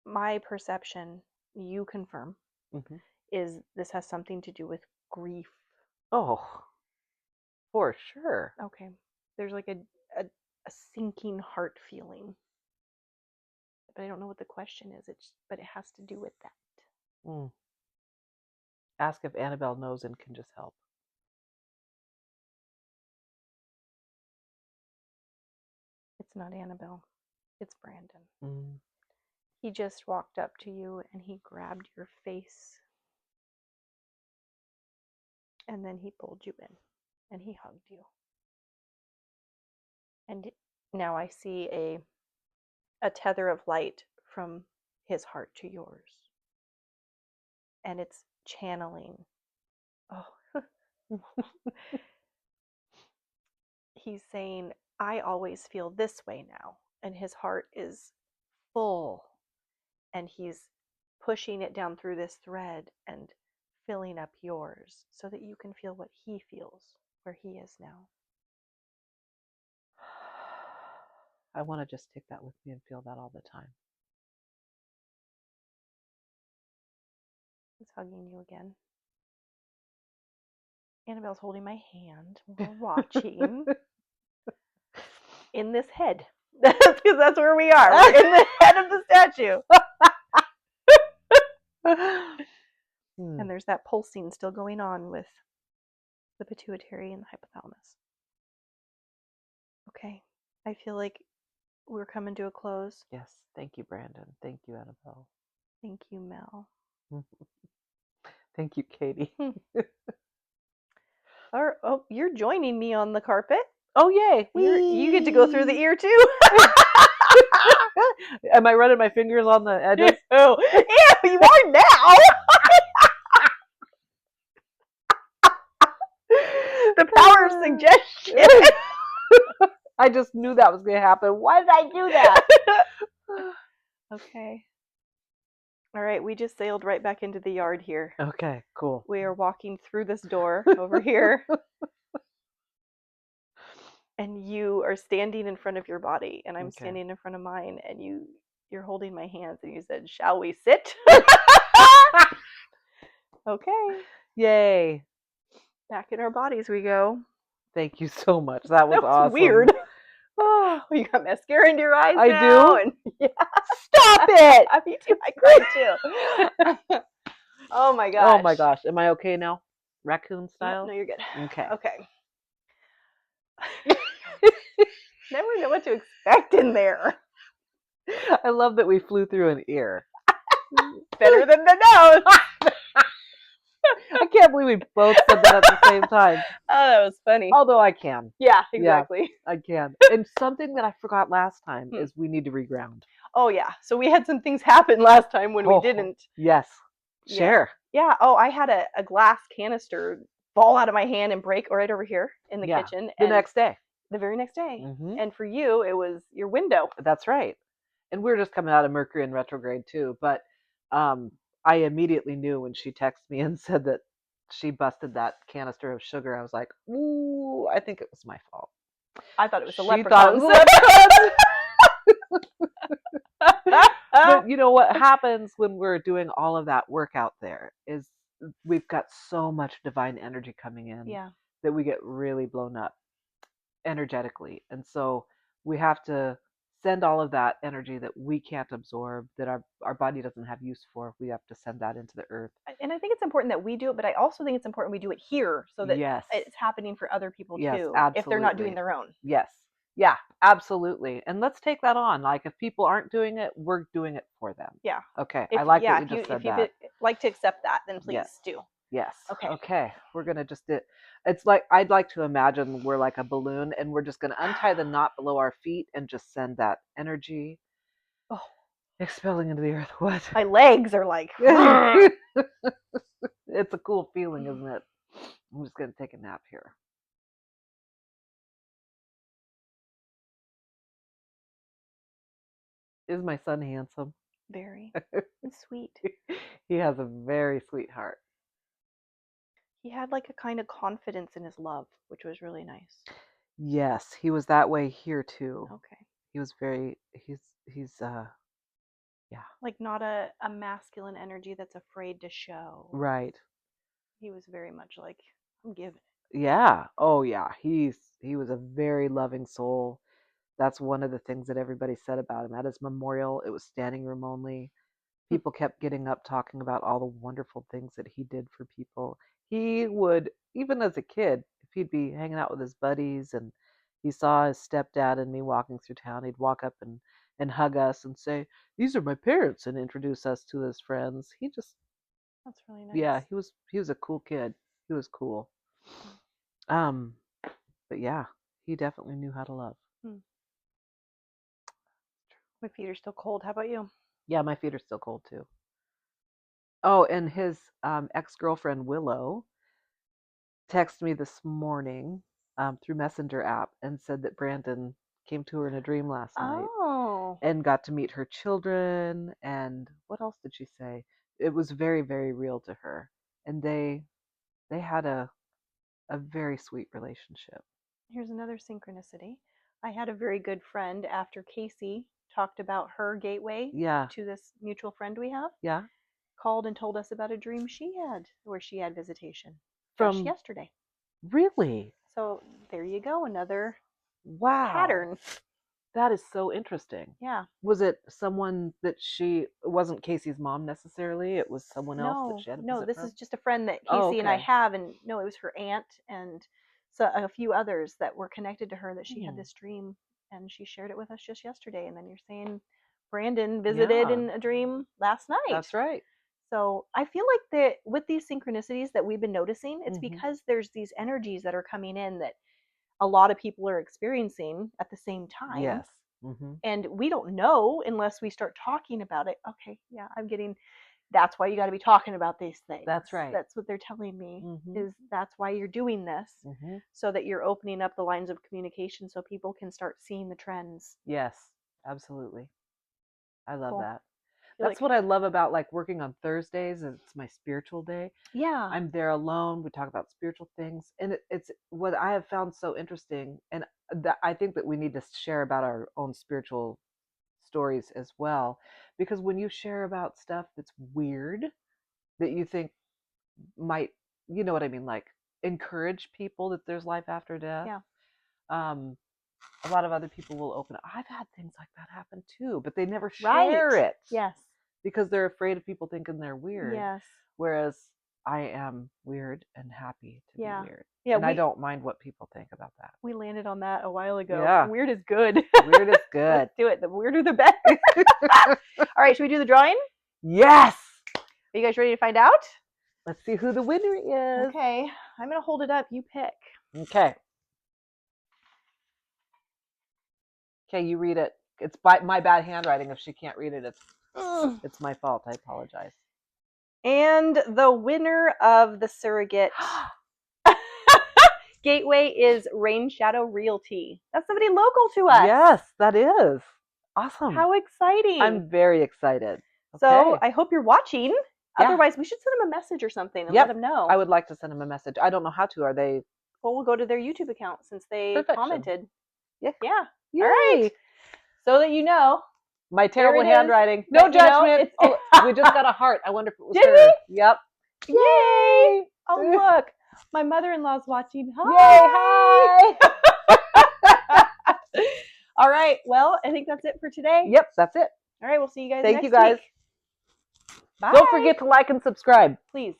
my perception, you confirm, is this has something to do with grief. Oh, for sure. Okay. There's like a sinking heart feeling. But I don't know what the question is. But it has to do with that. Ask if Annabelle knows and can just help. It's not Annabelle. It's Brandon. He just walked up to you and he grabbed your face. And then he pulled you in and he hugged you. And now I see a tether of light from his heart to yours. And it's channeling. Oh. He's saying, I always feel this way now. And his heart is full. And he's pushing it down through this thread and filling up yours so that you can feel what he feels where he is now. I want to just take that with me and feel that all the time. is hugging you again. Annabelle's holding my hand. We're watching in this head. Because that's where we are. We're in the head of the statue. And there's that pulsing still going on with the pituitary and the hypothalamus. Okay. I feel like we're coming to a close. Yes. Thank you, Brandon. Thank you, Annabelle. Thank you, Mel. Thank you, Katie. Oh, you're joining me on the carpet. Oh, yay. You get to go through the ear, too. Am I running my fingers on the edges? Oh, yeah, you are now. The power of suggestion. I just knew that was going to happen. Why did I do that? Okay. All right, we just sailed right back into the yard here. Okay, cool. We are walking through this door over here. And you are standing in front of your body, and I'm standing in front of mine, and you're holding my hands, and you said, "Shall we sit?" Okay. Yay. Back in our bodies we go. Thank you so much. That was awesome. Weird. Oh, you got mascara into your eyes I now. do? And, yeah. Stop it! Me too. I cried too. Oh my gosh. Oh my gosh. Am I okay now? Raccoon style? No, you're good. Okay. Okay. Never know what to expect in there. I love that we flew through an ear. Better than the nose. I can't believe we both said that at the same time. Oh, that was funny. Although I can. Yeah, exactly. Yeah, I can. And something that I forgot last time is we need to reground. Oh, yeah. So we had some things happen last time when we didn't. Yes. Share. Yeah. Oh, I had a glass canister fall out of my hand and break right over here in the kitchen. The next day. The very next day. Mm-hmm. And for you, it was your window. That's right. And we were just coming out of Mercury in retrograde too. But I immediately knew when she texted me and said that she busted that canister of sugar. I was like, ooh, I think it was my fault. I thought it was the leprechauns. But you know what happens when we're doing all of that work out there is we've got so much divine energy coming in that we get really blown up energetically. And so we have to send all of that energy that we can't absorb, that our body doesn't have use for. We have to send that into the earth. And I think it's important that we do it, but I also think it's important we do it here so that it's happening for other people too, absolutely. if they're not doing their own. Yes. Yeah, absolutely. And let's take that on. Like if people aren't doing it, we're doing it for them. Yeah. Okay. I like that you just said that. If you'd like to accept that, then please do. Yes. Okay. Okay. We're going to just do it's like I'd like to imagine we're like a balloon and we're just going to untie the knot below our feet and just send that energy expelling into the earth. What? My legs are like It's a cool feeling, isn't it? I'm just going to take a nap here. Is my son handsome? Very. He's sweet. He has a very sweet heart. He had like a kind of confidence in his love, which was really nice. Yes, he was that way here too. Okay. He was very like not a masculine energy that's afraid to show. Right. He was very much like, I'm giving it. Yeah. Oh yeah. He was a very loving soul. That's one of the things that everybody said about him. At his memorial, it was standing room only. People kept getting up talking about all the wonderful things that he did for people. He would, even as a kid, if he'd be hanging out with his buddies and he saw his stepdad and me walking through town, he'd walk up and hug us and say, "These are my parents," and introduce us to his friends. That's really nice. Yeah, he was a cool kid. He was cool. But yeah, he definitely knew how to love. My feet are still cold. How about you? Yeah, my feet are still cold too. Oh, and his ex-girlfriend Willow texted me this morning through Messenger app and said that Brandon came to her in a dream last night and got to meet her children. And what else did she say? It was very, very real to her. And they had a very sweet relationship. Here's another synchronicity. I had a very good friend after Casey talked about her gateway to this mutual friend we have. Yeah. called and told us about a dream she had where she had visitation From just yesterday. Really? So there you go, another Wow. pattern. That is so interesting. Yeah. Was it someone that it wasn't Casey's mom necessarily? It was someone else that she had a No, visit this from? is just a friend that Oh, Casey and I okay. have, and no, it was her aunt and so a few others that were connected to her that she had Hmm. this dream, and she shared it with us just yesterday. And then you're saying Brandon visited Yeah, in a dream last night. that's right. So I feel like that with these synchronicities that we've been noticing, it's Mhm. because there's these energies that are coming in that a lot of people are experiencing at the same time. Yes. Hmm. And we don't know unless we start talking about it. Okay, yeah, that's why you got to be talking about these things. That's right. That's what they're telling me, Mhm. is that's why you're doing this, Mhm. so that you're opening up the lines of communication so people can start seeing the trends. Yes, absolutely. I love Cool. that. Feel That's like, what I love about like working on Thursdays. It's my spiritual day. yeah, I'm there alone. We talk about spiritual things, and it's what I have found so interesting, and that I think that we need to share about our own spiritual stories as well, because when you share about stuff that's weird that you think might, you know what I mean, like encourage people that there's life after death. yeah, Um, a lot of other people will open up. I've had things like that happen too, but they never right, share it yes, because they're afraid of people thinking they're weird. yes, Whereas I am weird and happy to be yeah, weird. yeah. And I don't mind what people think about that. We landed on that a while ago. Yeah. Weird is good. Weird is good. Let's do it. The weirder, the better. All right, should we do the drawing? Yes. Are you guys ready to find out? Let's see who the winner is. Okay, I'm gonna hold it up. You pick. Okay. Okay, you read it. It's by my bad handwriting. If she can't read it, it's my fault. I apologize. And the winner of the surrogate gateway is Rain Shadow Realty. That's somebody local to us. Yes, that is awesome. How exciting! I'm very excited. So I hope you're watching. Yeah. Otherwise, we should send them a message or something and Yep. let them know. I would like to send them a message. I don't know how to. Are they? Well, we'll go to their YouTube account since they Perfection. commented. Yeah. Yeah. Yay. All right. So that you know. My terrible There it is. handwriting. No But, you know, judgment. Oh, we just got a heart. I wonder if it was Did her. we? Yep. Yay! Oh, look. My mother-in-law's watching. Hi. Yay! Hi. All right. Well, I think that's it for today. Yep, that's it. All right. We'll see you guys Thank next you guys. week. Bye. Don't forget to like and subscribe. Please.